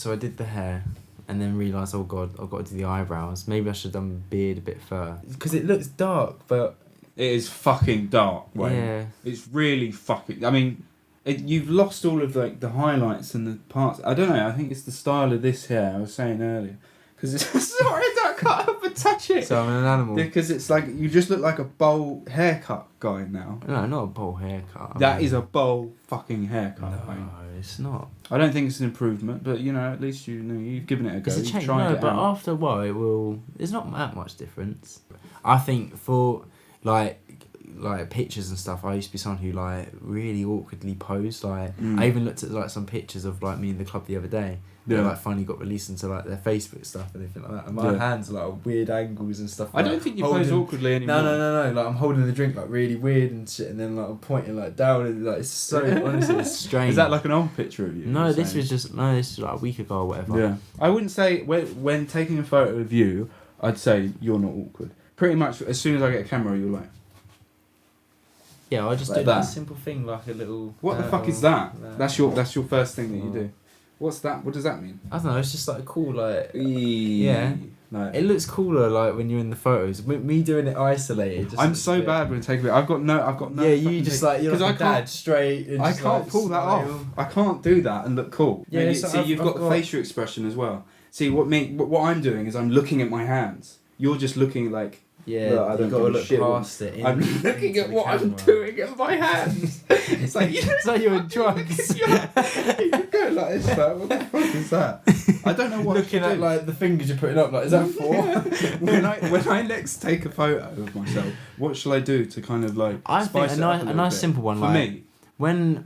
so I did the hair, and then realised, oh god, I've got to do the eyebrows. Maybe I should have done the beard a bit first. Because it looks dark, but... It is fucking dark, Wayne. Yeah. It's really fucking... I mean, you've lost all of like the highlights and the parts. I don't know, I think it's the style of this hair, I was saying earlier. Because it's... Sorry, don't cut up and touch it. So I'm an animal. Because it's like, you just look like a bowl haircut guy now. No, not a bowl haircut. That is a bowl fucking haircut, No, Wayne. it's not. I don't think it's an improvement, but you know, at least you've given it a go. It's a You've change. tried No, it but out. after a while, it will... There's not that much difference. I think for, like pictures and stuff, I used to be someone who, like, really awkwardly posed. Like, I even looked at, like, some pictures of, like, me in the club the other day. Yeah. That, like, finally got released into, like, their Facebook stuff and everything like that. And my hands are, like, weird angles and stuff. I don't think you pose awkwardly anymore. No. Like, I'm holding the drink, like, really weird and shit, and then, like, I'm pointing, like, down, and, like, it's so... honestly, it's strange. Is that, like, an old picture of you? No, this was like, a week ago or whatever. Yeah. I wouldn't say... When taking a photo of you, I'd say you're not awkward. Pretty much, as soon as I get a camera, you're like... Yeah, I just like do that. a simple thing, like a little... What the fuck is that? That's your first thing that you do. What's that? What does that mean? I don't know, it's just like cool, like... Yeah. Like, it looks cooler, like, when you're in the photos. Me doing it isolated. Just I'm so bad when taking it. I've got no. Yeah, you just like, you're like a dad, straight. And I just, can't like, pull that smile. off. I can't do that and look cool. Yeah, Maybe, so see, you've got the facial expression as well. See, what I'm doing is I'm looking at my hands. You're just looking like... Yeah, look, I don't you've got to give a look shit. past it. I'm looking at what I'm doing at my hands. It's like, it's like you're on drugs. You go like this, like, what the fuck is that? I don't know what Looking at, like, the fingers you're putting up, like, is that four? when I next take a photo of myself, what shall I do to kind of, like, I think spice a it up nice bit? simple one, For like... me? When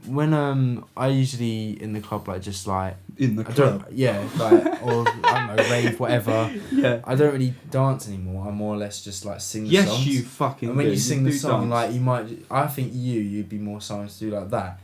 I usually in the club, like, just like... In the I club? don't, yeah, like, or, I don't know, rave, whatever. Yeah. I don't really dance anymore. I more or less just, like, sing the Yes, songs. you fucking And when do. you sing do the song, dance. like, you might... I think you'd be more someone to do like that.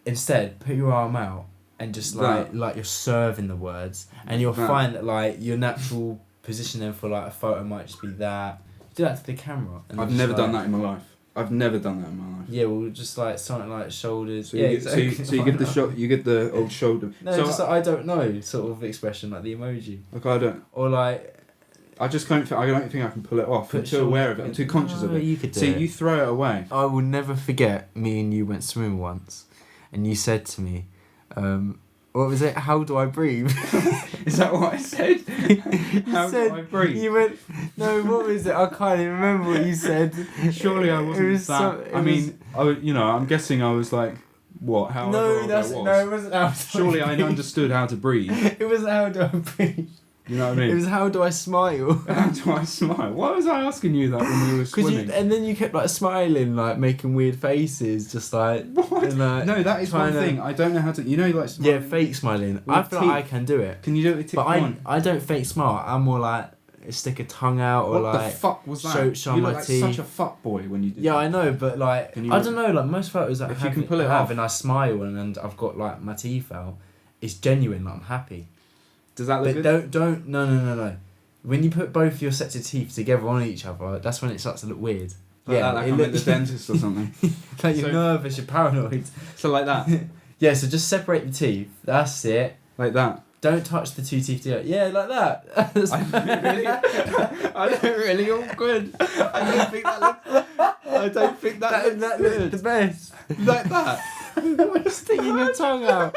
Instead, put your arm out and just, like you're serving the words. And you'll find that, like, your natural position then for, like, a photo might just be that. Do that to the camera. And I've just, never like, done that in my life. I've never done that in my life. Yeah, well, just, like, something like shoulders. So yeah, you get, so you get the you get the old shoulder. No, so just like, I don't know sort of expression, like the emoji. Like, I don't. Or like... I just don't think I can pull it off. I'm too aware of it. I'm too conscious of it. You could do See, it. you throw it away. I will never forget, me and you went swimming once, and you said to me, what was it? How do I breathe? Is that what I said? How do I breathe? You went, no, what was it? I can't even remember what you said. Surely I wasn't I'm guessing I was like, what? How? No, it wasn't how. Surely I understood how to breathe. It wasn't how do I breathe. You know what I mean? It was how do I smile? How do I smile? Why was I asking you that when we were swimming? And then you kept like smiling, like making weird faces, just like... What? And, like, no, that is one thing. I don't know how to... You know, like smiling? Yeah, fake smiling. I feel like I can do it. Can you do it with teeth? But I don't fake smile. I'm more like stick a tongue out or what like... What the fuck was that? Show you my look like teeth. such a fuck boy when you do Yeah, that. I know, but like... I don't know, like most photos that you can pull it I have off. and I smile and I've got like my teeth out, it's genuine, like I'm happy. Does that look But good? No. When you put both your sets of teeth together on each other, that's when it starts to look weird. Like that, like I'm at the dentist or something. Like you're nervous, you're paranoid. So like that? Yeah, so just separate the teeth. That's it. Like that? Don't touch the two teeth together. Yeah, like that. I look really awkward. I don't think that looks good. The best. Like that? Sticking your tongue out.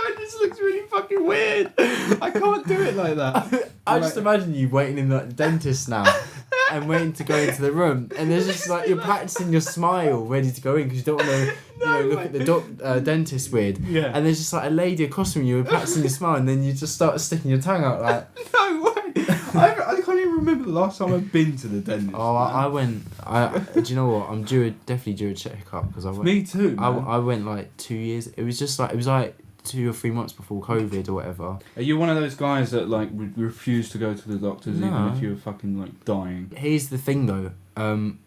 It just looks really fucking weird. I can't do it like that. I just imagine you waiting in the dentist now and waiting to go into the room, and there's just like you're practicing your smile ready to go in because you don't want to look at the dentist weird. Yeah. And there's just like a lady across from you practicing your smile, and then you just start sticking your tongue out like. No way. I can't even remember the last time I've been to the dentist. Oh, I went. Do you know what? I'm definitely due a checkup because I went. Me too. I went like 2 years. It was like 2 or 3 months before COVID or whatever. Are you one of those guys that like refuse to go to the doctors even if you're fucking like dying? Here's the thing though.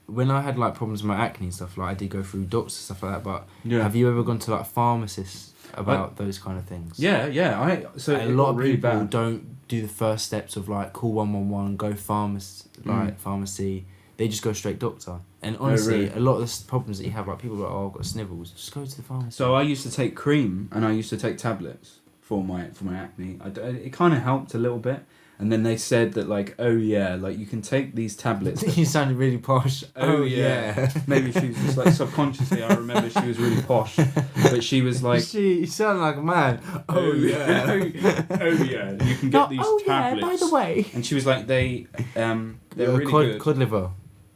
When I had like problems with my acne and stuff, like I did go through doctors and stuff like that. But have you ever gone to like pharmacists about those kind of things? Yeah. So a lot of really people bad. don't do the first steps of like call 111, go pharmacy. They just go straight doctor. And honestly, a lot of the problems that you have, like people are like, oh, I've got snivels, just go to the pharmacy. So I used to take cream and I used to take tablets for my acne. It kind of helped a little bit. And then they said that, like, oh yeah, like you can take these tablets. You sounded really posh. Oh yeah. Maybe she was just like subconsciously. I remember she was really posh, but she was like, you sound like a man. Oh yeah. Oh yeah. You can get these tablets. Yeah, by the way. And she was like, they're really good. Cod liver.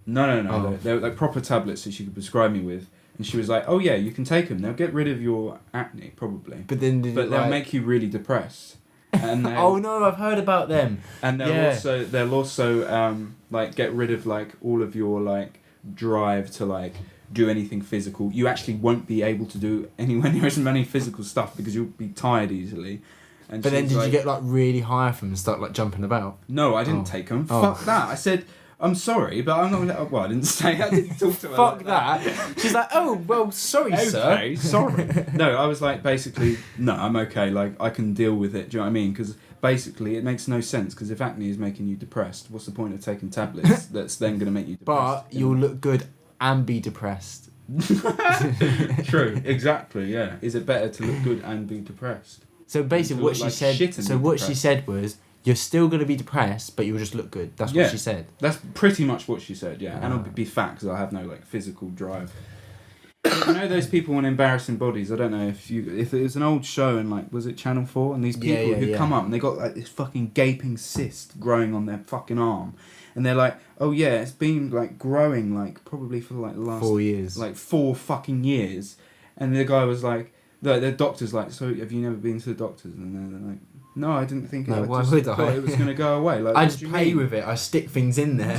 No. Oh. They're like proper tablets that she could prescribe me with. And she was like, oh yeah, you can take them. They'll get rid of your acne probably. But then they'll make you really depressed. And oh no, I've heard about them. And they'll also like get rid of like all of your like drive to like do anything physical. You actually won't be able to do anywhere near as many physical stuff because you'll be tired easily. And but then did you get like really high from and start like jumping about? No, I didn't take them. Fuck that. I said, I'm sorry, but I'm not gonna well, I didn't say that. I didn't talk to her. Fuck like that. She's like, oh well, sorry, sir. Okay, sorry. No, I was like, basically, no, I'm okay. Like, I can deal with it. Do you know what I mean? Because basically, it makes no sense. Because if acne is making you depressed, what's the point of taking tablets that's then going to make you depressed? But you'll look good and be depressed. True. Exactly. Yeah. Is it better to look good and be depressed? So basically, what she said. So what she said was, you're still going to be depressed, but you'll just look good. That's what she said. That's pretty much what she said, yeah. And I'll be fat because I have no, like, physical drive. You know those people in embarrassing bodies? I don't know if it was an old show and, like, was it Channel 4? And these people who come up and they got, like, this fucking gaping cyst growing on their fucking arm. And they're like, oh, yeah, it's been, like, growing, like, probably for, like, the last... 4 years. Like, 4 fucking years. And the guy was like... The doctor's like, so have you never been to the doctors? And they're like... No, I didn't think no, it. Why I just would thought I? It was going to go away. Like, I just play with it. I stick things in there.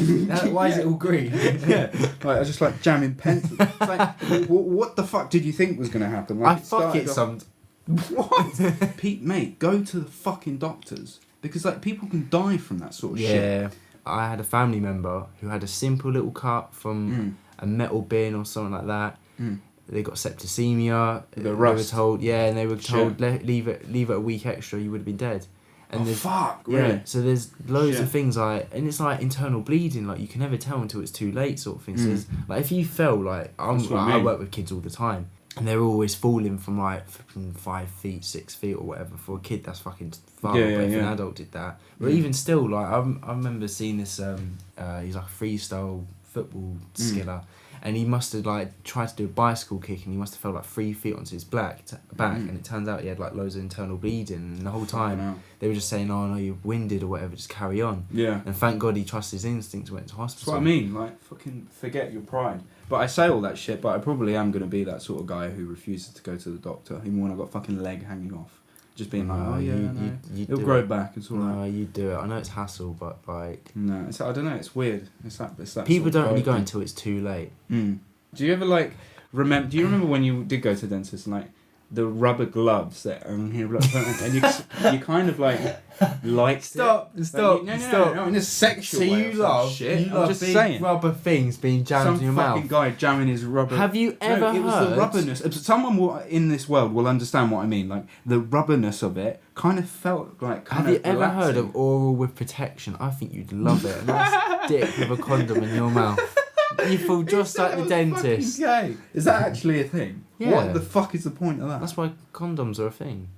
Why is it all green? Yeah, like I just like jamming pencils. It's like, what the fuck did you think was going to happen? Like, I fuck it some. What? Pete, mate, go to the fucking doctors because like people can die from that sort of shit. Yeah, I had a family member who had a simple little cut from a metal bin or something like that. They got septicemia. They were told, and they were told leave it a week extra, you would have been dead. And fuck, really? Yeah, so there's loads of things like, and it's like internal bleeding, like you can never tell until it's too late, sort of thing. So like if you fell, like I work with kids all the time, and they're always falling from like 5 feet, 6 feet or whatever. For a kid, that's fucking far. But if an adult did that, or even still, like I remember seeing this. He's like a freestyle football skiller. And he must have like tried to do a bicycle kick, and he must have fell like 3 feet onto his back, and it turns out he had like loads of internal bleeding. And the whole time they were just saying, "Oh no, you're winded or whatever, just carry on." Yeah. And thank God he trusted his instincts, went to hospital. That's what I mean. Like fucking forget your pride. But I say all that shit, but I probably am gonna be that sort of guy who refuses to go to the doctor, even when I got fucking leg hanging off. Just being like, it'll grow back. It's all right. No, you do it. I know it's hassle, but like... No, I don't know. It's weird. It's that people don't really go until it's too late. Do you ever like remember? Do you remember when you did go to the dentist and like the rubber gloves that are on here, and you kind of like liked stop. No, in a sexual way. You love just big saying. Rubber things being jammed in your mouth. Some fucking guy jamming his rubber. Have you ever heard? It was the rubberness. Someone in this world will understand what I mean. Like the rubberness of it kind of felt like. Have you ever heard of oral with protection? I think you'd love it. A nice dick with a condom in your mouth. You feel just like the dentist. Gay. Is that actually a thing? Yeah. What the fuck is the point of that? That's why condoms are a thing.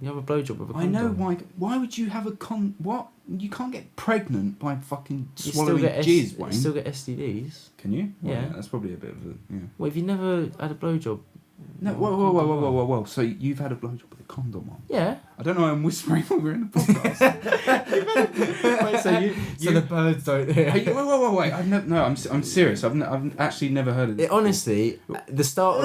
You have a blowjob with a condom. I know why. Why would you have a what? You can't get pregnant by fucking swallowing jizz, Wayne. You still get STDs. Can you? Well, yeah. That's probably a bit of a... Yeah. Well, have you never had a blowjob? No, whoa. So you've had a blowjob with a condom on? Yeah. I don't know why I'm whispering when we're in the podcast. Wait, so the birds don't hear. Wait. I'm serious. I've actually never heard of this. Honestly, the start of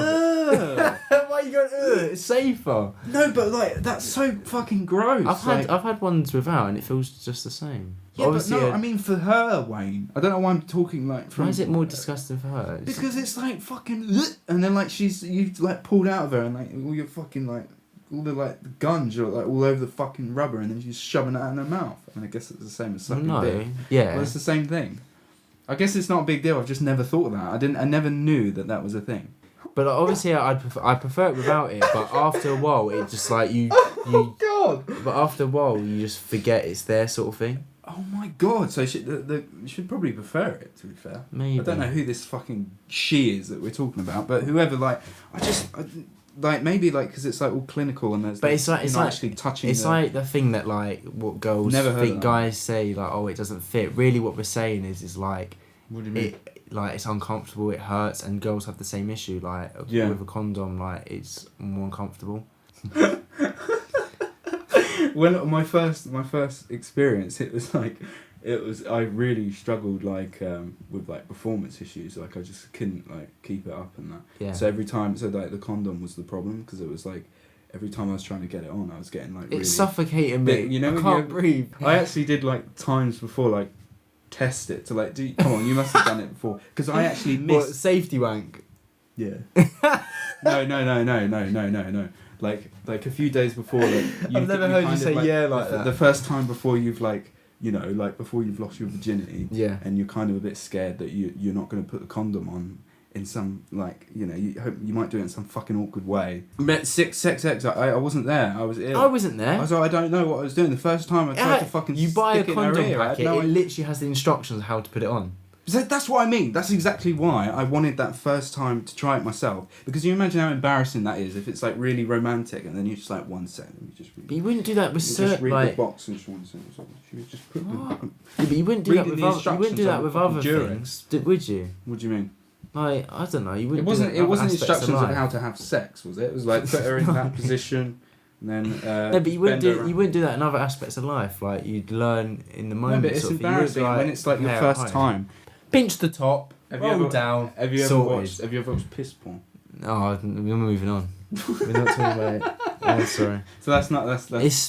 it. Why are you going, it's safer. No, but like, that's so fucking gross. I've had ones without and it feels just the same. Yeah, obviously, but no, I mean for her, Wayne. I don't know why I'm talking like from... Why is it more disgusting for her? Because it's like fucking... And then like you've like pulled out of her and like all your fucking like... All the like the guns are like all over the fucking rubber and then she's shoving it out in her mouth. I mean, I guess it's the same as sucking dick. Yeah. Well, it's the same thing. I guess it's not a big deal. I've just never thought of that. I never knew that was a thing. But obviously, I prefer it without it. But after a while, it just like you. Oh God! But after a while, you just forget it's there, sort of thing. Oh my God! So you should probably prefer it. To be fair, maybe. I don't know who this fucking she is that we're talking about, but whoever, like, like maybe like because it's like all clinical and there's. But it's like actually touching. It's like the thing that like what girls think guys say like it doesn't fit. Really, what we're saying is like. What do you mean? Like it's uncomfortable, it hurts, and girls have the same issue. Like with a condom, like it's more uncomfortable. When my first experience, it was I really struggled with like performance issues. Like I just couldn't like keep it up and that. Yeah. So every time, like the condom was the problem because it was like every time I was trying to get it on, I was getting like really. It's suffocating me. You know, I can't breathe. I actually did like times before like. Test it to like come on, you must have done it before because I actually missed. What, safety wank? Yeah. No. Like a few days before. Like, I've never heard you say that. The first time before you've like before you've lost your virginity. Yeah. And you're kind of a bit scared that you're not going to put the condom on in some like you hope you might do it in some fucking awkward way. Met sex. I wasn't there. I was ill. I wasn't there. I was like, I don't know what I was doing. The first time I tried to fucking you buy a stick condom it in her ear, packet. It literally has the instructions how to put it on. So that's what I mean. That's exactly why I wanted that first time to try it myself. Because you imagine how embarrassing that is if it's like really romantic and then you're just like 1 second. You just read, but you wouldn't do that with just read the box and just 1 second. So you just put yeah, but you wouldn't do that with other. You wouldn't do that with other things, would you? What do you mean? Like I don't know. You wouldn't. It wasn't instructions of how to have sex, was it? It was like put her in that position. And then, no, but you wouldn't do that in other aspects of life. Like you'd learn in the moment. No, but it's embarrassing when it's like your first time. Pinch the top, roll down. Have you ever watched piss porn? Oh, we're moving on. We're not talking about it. Oh, sorry. So that's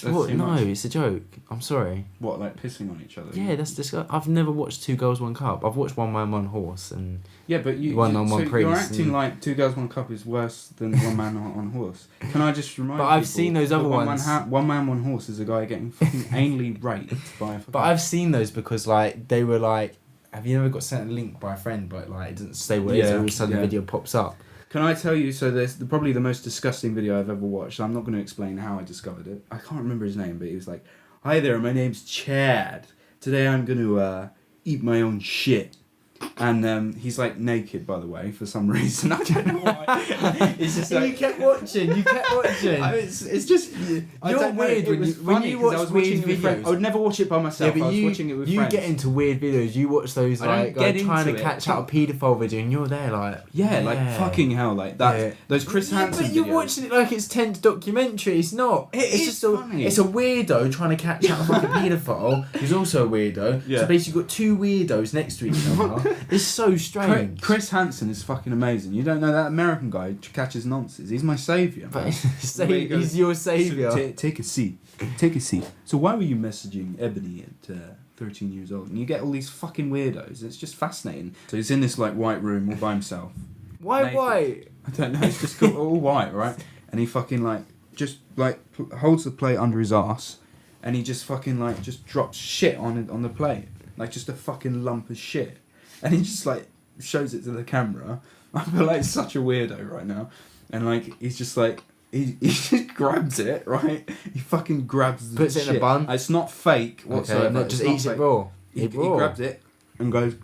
what? No, it's a joke. I'm sorry. What, like pissing on each other? Yeah, that's disgusting. I've never watched Two Girls One Cup. I've watched One Man One Horse and. Yeah, but One Priest. You're acting like Two Girls One Cup is worse than One Man on Horse. Can I just remind? But I've seen those other ones. One Man One Horse is a guy getting fucking anally raped by a. But I've seen those because like they were like. Have you ever got sent a link by a friend, but like it doesn't say what it is, and all of a sudden the video pops up? Can I tell you? So there's probably the most disgusting video I've ever watched. I'm not going to explain how I discovered it. I can't remember his name, but he was like, "Hi there, my name's Chad. Today I'm going to eat my own shit." And he's like naked, by the way, for some reason. I don't know why. It's just like, you kept watching. It's just you're weird when you watch weird videos. I would never watch it by myself. Yeah, but I was watching it with friends. You get into weird videos. You watch those like trying to catch out a paedophile video, and you're there like like fucking hell, like that. Yeah. Those Chris Hansen. But you're watching it like it's tense documentary. It's not. It's just funny. It's a weirdo trying to catch out a fucking paedophile who's also a weirdo. Yeah. So basically, you've got two weirdos next to each other. It's so strange. Chris Hansen is fucking amazing. You don't know that American guy who catches nonsense. He's my saviour. But he's your saviour. So take a seat. Take a seat. So why were you messaging Ebony at 13 years old? And you get all these fucking weirdos. It's just fascinating. So he's in this like white room all by himself. Why white? I don't know. It's just all white, right? And he fucking like just like holds the plate under his ass, and he just fucking like just drops shit on the plate, like just a fucking lump of shit. And he just like shows it to the camera. I feel like such a weirdo right now. And like he's just like he just grabs it, right? He fucking grabs the puts shit. it in a bun. It's not fake whatsoever. Okay, just eats it raw. He grabs it and goes.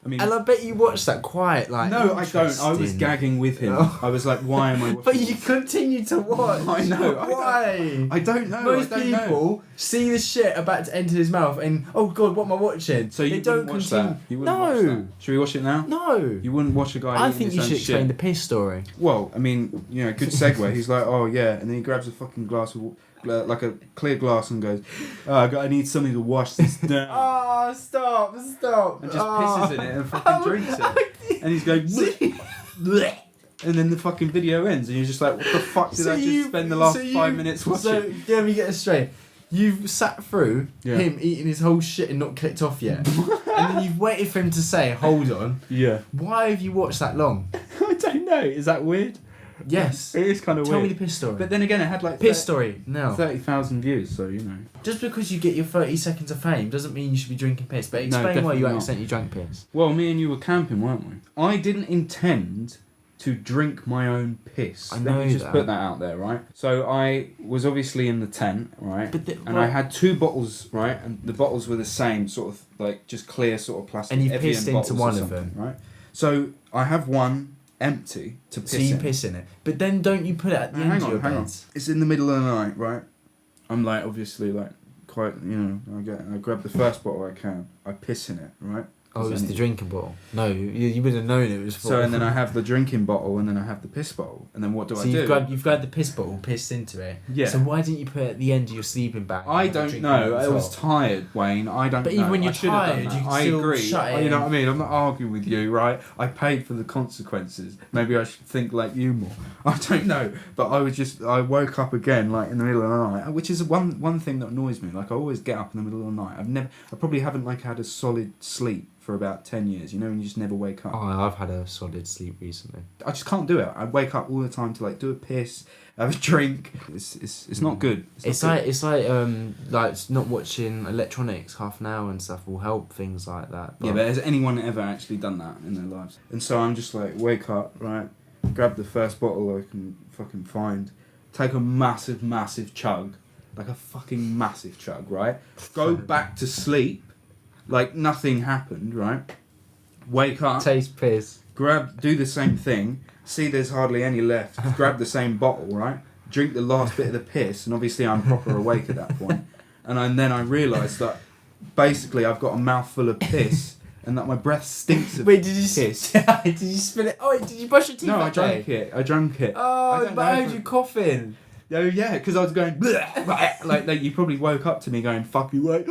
I mean, and I bet you watched that quiet, like. No, I don't. I was gagging with him. I was like, why am I watching? But you continue to watch. I know. Why? I don't know. Most people see the shit about to enter his mouth and, oh God, what am I watching? So you don't watch that? You wouldn't watch that? Should we watch it now? No. You wouldn't watch a guy I think you should explain the piss story. Well, I mean, you know, good segue. He's like, oh yeah, and then he grabs a fucking glass of like a clear glass and goes, I need something to wash this down. Oh, stop. And just pisses in it and fucking drinks it. And he's going, bleh. And then the fucking video ends and you're just like, what the fuck did I just spend the last 5 minutes watching? So, let me get this straight. You've sat through him eating his whole shit and not clicked off yet. And then you've waited for him to say, hold on. Yeah. Why have you watched that long? I don't know. Is that weird? Yes. It is kind of weird. Tell me the piss story. But then again, it had like... Piss story, no. 30,000 views, so you know. Just because you get your 30 seconds of fame doesn't mean you should be drinking piss. But explain why you accidentally drank piss. Well, me and you were camping, weren't we? I didn't intend to drink my own piss. I know Let me just put that out there, right? So I was obviously in the tent, right? I had 2 bottles, right? And the bottles were the same, sort of like just clear sort of plastic. And you pissed into one of them, right? So I have one empty to piss So you in. piss in it. But then don't you put it at the end of your bed? It's in the middle of the night, right? I'm like, obviously, like, quite, you know, I grab the first bottle I can. I piss in it, right? Oh, it was the drinking bottle. No, you would have known it was full. So, and then I have the drinking bottle, and then I have the piss bottle. And then what do I do? You've grabbed the piss bottle, pissed into it. Yeah. So why didn't you put it at the end of your sleeping bag? I don't know. I was tired, Wayne. I don't know. But even when you're tired, you can still shut it in. You know what I mean? I'm not arguing with you, right? I paid for the consequences. Maybe I should think like you more. I don't know. But I woke up again, like, in the middle of the night, which is one thing that annoys me. Like, I always get up in the middle of the night. I probably haven't, like, had a solid sleep for about 10 years, you know, and you just never wake up. Oh, I've had a solid sleep recently. I just can't do it. I wake up all the time to, like, do a piss, have a drink. It's not good. It's like not watching electronics half an hour and stuff will help things like that. Yeah, but has anyone ever actually done that in their lives? And so I'm just like, wake up, right, grab the first bottle I can fucking find, take a massive chug, like a fucking massive chug, right? Go back to sleep. Like nothing happened, right? Wake up. Taste piss. Do the same thing. See there's hardly any left. Grab the same bottle, right? Drink the last bit of the piss, and obviously I'm proper awake at that point. And then I realised that basically I've got a mouthful of piss, and that my breath stinks of Wait, did you piss. Did you spill it? Oh, did you brush your teeth? No, I drank it. Oh, but I heard you coughing. Oh yeah, because I was going like you probably woke up to me going fuck you right,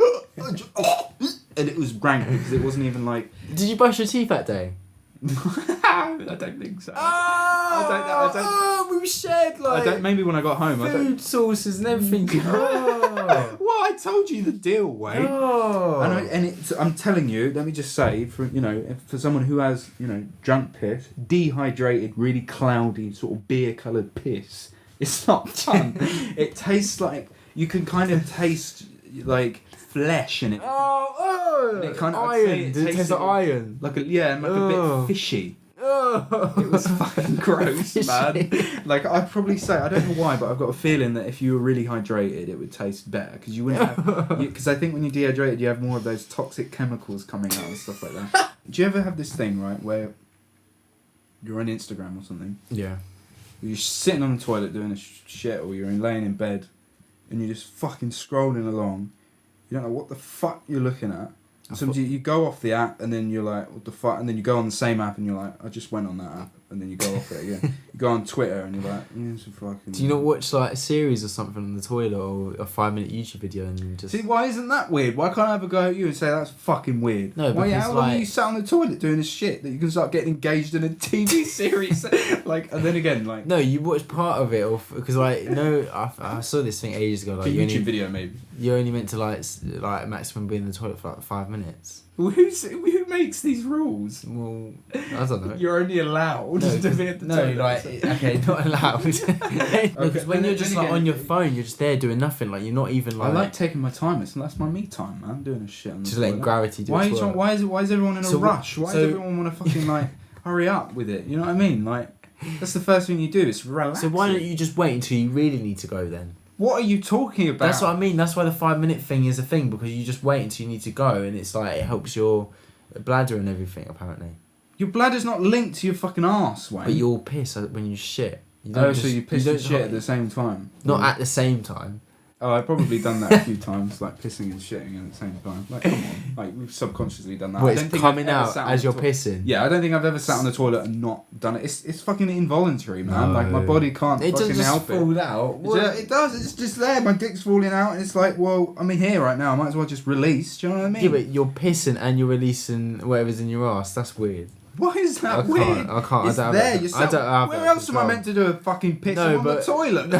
and it was rank because it wasn't even like. Did you brush your teeth that day? I don't think so. I don't. We shared like. Maybe when I got home. Food sources and everything. Well, I told you the deal, Wade. Oh. I'm telling you. Let me just say, for someone who has drunk piss, dehydrated, really cloudy, sort of beer-coloured piss. It's not fun. It tastes like you can kind of taste like flesh in it. Oh, and it kind of iron. Did it taste like iron? Like a bit fishy. It was fucking gross, man. Like I'd probably say, I don't know why, but I've got a feeling that if you were really hydrated, it would taste better because you wouldn't have. Because I think when you're dehydrated, you have more of those toxic chemicals coming out and stuff like that. Do you ever have this thing, right, where you're on Instagram or something? Yeah. You're sitting on the toilet doing a shit, or you're laying in bed, and you're just fucking scrolling along. You don't know what the fuck you're looking at. Sometimes you go off the app, and then you're like, what the fuck? And then you go on the same app, and you're like, I just went on that app. And then you go off it again. You go on Twitter, and you're like, it's a fucking... Do you not watch like a series or something on the toilet, or a 5-minute YouTube video, and you just... See, why isn't that weird? Why can't I have a go at you and say that's fucking weird? No, because how long are you sat on the toilet doing this shit that you can start getting engaged in a TV series? Like, and then again, like... No, you watch part of it, or because I saw this thing ages ago. Like, a YouTube video, maybe. You're only meant to like maximum be in the toilet for like 5 minutes. Well, who makes these rules? Well, I don't know. You're only allowed to be at the toilet. Okay, not allowed. Because when you're just like on your phone, you're just there doing nothing. Like you're not even like. I like taking my time. That's my me time, man. Doing a shit on the just letting gravity do its work. Why is everyone in a rush? Why does everyone want to fucking like hurry up with it? You know what I mean? Like that's the first thing you do. It's relax. So why don't you just wait until you really need to go then? What are you talking about? That's what I mean. That's why the 5-minute thing is a thing, because you just wait until you need to go, and it's like it helps your bladder and everything apparently. Your bladder's not linked to your fucking arse, Wayne. But you'll piss when you shit. So you piss and shit at the same time? Not at the same time. Oh, I've probably done that a few times, like pissing and shitting at the same time. Like, come on. Like, we've subconsciously done that. Well, it's coming out as you're pissing. Yeah, I don't think I've ever sat on the toilet and not done it. It's fucking involuntary, man. No. Like, my body can't fucking help it. It doesn't fall out. It does. It's just there. My dick's falling out, and it's like, well, I'm here right now. I might as well just release. Do you know what I mean? Yeah, but you're pissing and you're releasing whatever's in your ass. That's weird. Why is that weird? I can't. It's there. Where else am I meant to do a fucking piss on the toilet? No,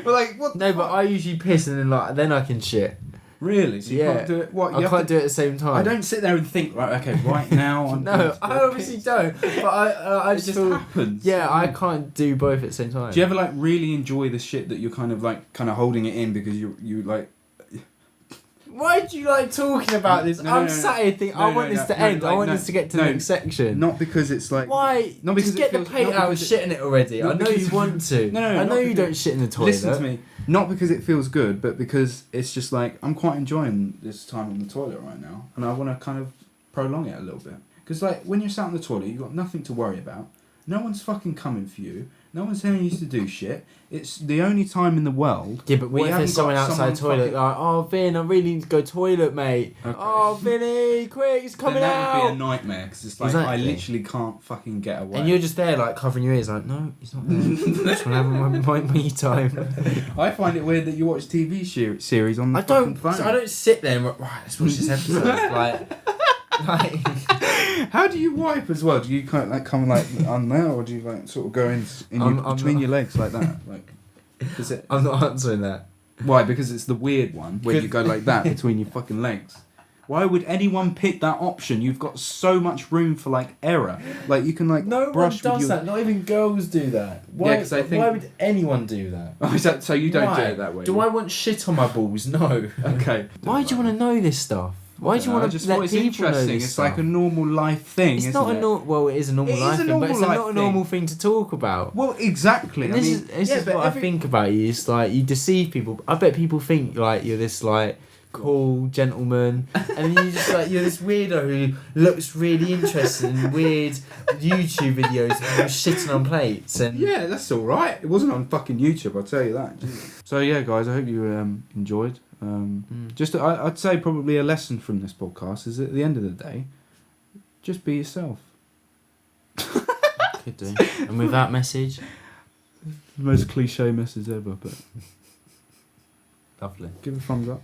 like what? No, but I usually piss and then I can shit. Really? So you can't do it. What? I can't do it at the same time. I don't sit there and think right now. I'm no, I obviously don't. But I just feel, happens. Yeah, I can't do both at the same time. Do you ever like really enjoy the shit that you're kind of holding it in because you like? Why do you like talking about this? I'm sat here thinking, I want this to end. I want this to get to the next section. Not because it's like... Why? Not because just get the plate out and shit in it already. I know you want to. I know you don't shit in the toilet. Listen to me. Not because it feels good, but because it's just like, I'm quite enjoying this time on the toilet right now. And I want to kind of prolong it a little bit. Because like, when you're sat on the toilet, you've got nothing to worry about. No one's fucking coming for you. No one's telling you to do shit. It's the only time in the world. Yeah, but if there's someone outside the toilet, like, oh, Vin, I really need to go toilet, mate. Okay. Oh, Vinny, quick, it's coming out. That would be a nightmare, because it's like, exactly. I literally can't fucking get away. And you're just there, like, covering your ears, like, no, he's not there. I just want to have my me time. I find it weird that you watch TV series on the phone. I don't sit there and right, let's watch this episode. like, how do you wipe as well? Do you kind of like come like on there, or do you like sort of go in between your legs like that? Like, I'm not answering that. Why? Because it's the weird one where you go like that between your fucking legs. Why would anyone pick that option? You've got so much room for like error. Like you can like no brush one does with that. Not even girls do that. Why? Yeah, why would anyone do that? Oh, so you don't do it that way? Do I want shit on my balls? No. Okay. Why do you want to know this stuff? Why do you want to let people interesting. know this It's stuff? like a normal life thing. It's not a well, it is a normal life thing, but it's not a normal thing to talk about. Well, exactly. And this is what I think about you. It's like you deceive people. I bet people think like you're this like cool gentleman, and you just like you're this weirdo who looks really interested in weird YouTube videos of people shitting on plates. And yeah, that's all right. It wasn't on fucking YouTube, I'll tell you that. So yeah, guys, I hope you enjoyed. Just I'd say probably a lesson from this podcast is at the end of the day, just be yourself. Could do. And with that message, the most cliche message ever, but lovely. Give a thumbs up.